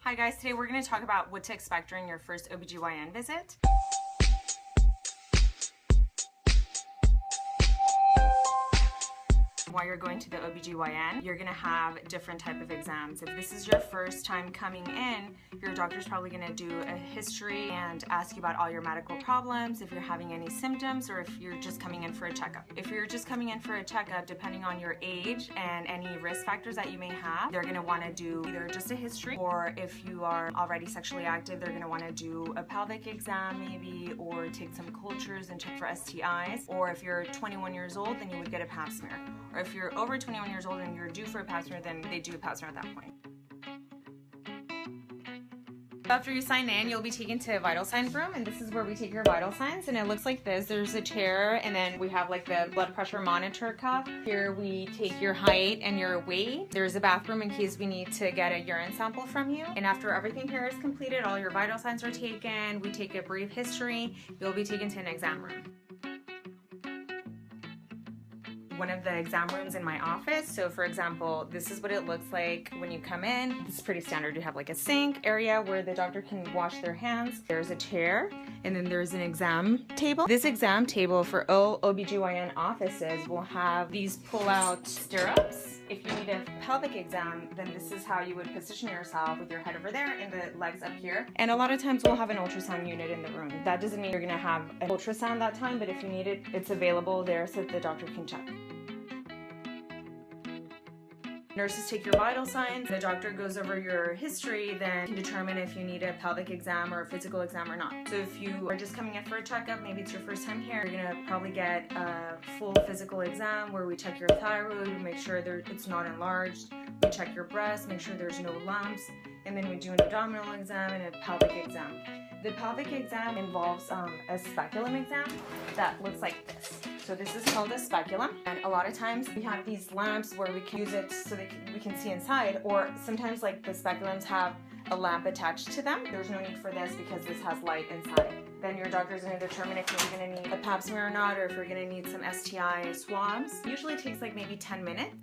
Hi guys, today we're going to talk about what to expect during your first OBGYN visit. While you're going to the OBGYN, you're going to have different type of exams. If this is your first time coming in, your doctor's probably going to do a history and ask you about all your medical problems, if you're having any symptoms, or if you're just coming in for a checkup. If you're just coming in for a checkup, depending on your age and any risk factors that you may have, they're going to want to do either just a history, or if you are already sexually active, they're going to want to do a pelvic exam maybe, or take some cultures and check for STIs. Or if you're 21 years old, then you would get a pap smear. Or if you're over 21 years old and you're due for a pap smear, then they do a pap smear at that point. After you sign in, you'll be taken to a vital signs room, and this is where we take your vital signs, and it looks like this. There's a chair, and then we have like the blood pressure monitor cuff. Here we take your height and your weight. There's a bathroom in case we need to get a urine sample from you. And after everything here is completed, all your vital signs are taken, we take a brief history, you'll be taken to an exam room. One of the exam rooms in my office. So for example, this is what it looks like when you come in. It's pretty standard. You have like a sink area where the doctor can wash their hands. There's a chair, and then there's an exam table. This exam table for all OBGYN offices will have these pull-out stirrups. If you need a pelvic exam, then this is how you would position yourself with your head over there and the legs up here. And a lot of times we'll have an ultrasound unit in the room. That doesn't mean you're gonna have an ultrasound that time, but if you need it, it's available there so that the doctor can check. Nurses take your vital signs, the doctor goes over your history, then can determine if you need a pelvic exam or a physical exam or not. So if you are just coming in for a checkup, maybe it's your first time here, you're gonna probably get a full physical exam where we check your thyroid, we make sure it's not enlarged, we check your breast, make sure there's no lumps, and then we do an abdominal exam and a pelvic exam. The pelvic exam involves a speculum exam that looks like this. So this is called a speculum, and a lot of times we have these lamps where we can use it so that we can see inside, or sometimes like the speculums have a lamp attached to them. There's no need for this because this has light inside. Then your doctor is going to determine if you're going to need a pap smear or not, or if you're going to need some STI swabs. Usually it takes like maybe 10 minutes.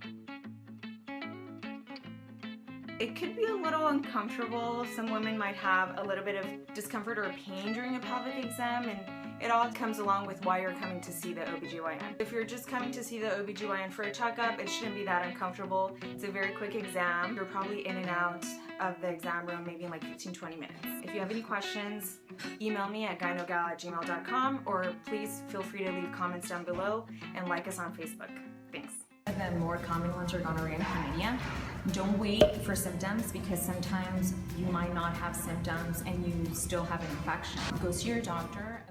It could be a little uncomfortable. Some women might have a little bit of discomfort or pain during a pelvic exam, and it all comes along with why you're coming to see the OBGYN. If you're just coming to see the OBGYN for a checkup, it shouldn't be that uncomfortable. It's a very quick exam. You're probably in and out of the exam room maybe in like 15-20 minutes. If you have any questions, email me at gynogal@gmail.com, or please feel free to leave comments down below and like us on Facebook. Thanks. The more common ones are gonorrhea and chlamydia. Don't wait for symptoms, because sometimes you might not have symptoms and you still have an infection. Go see your doctor.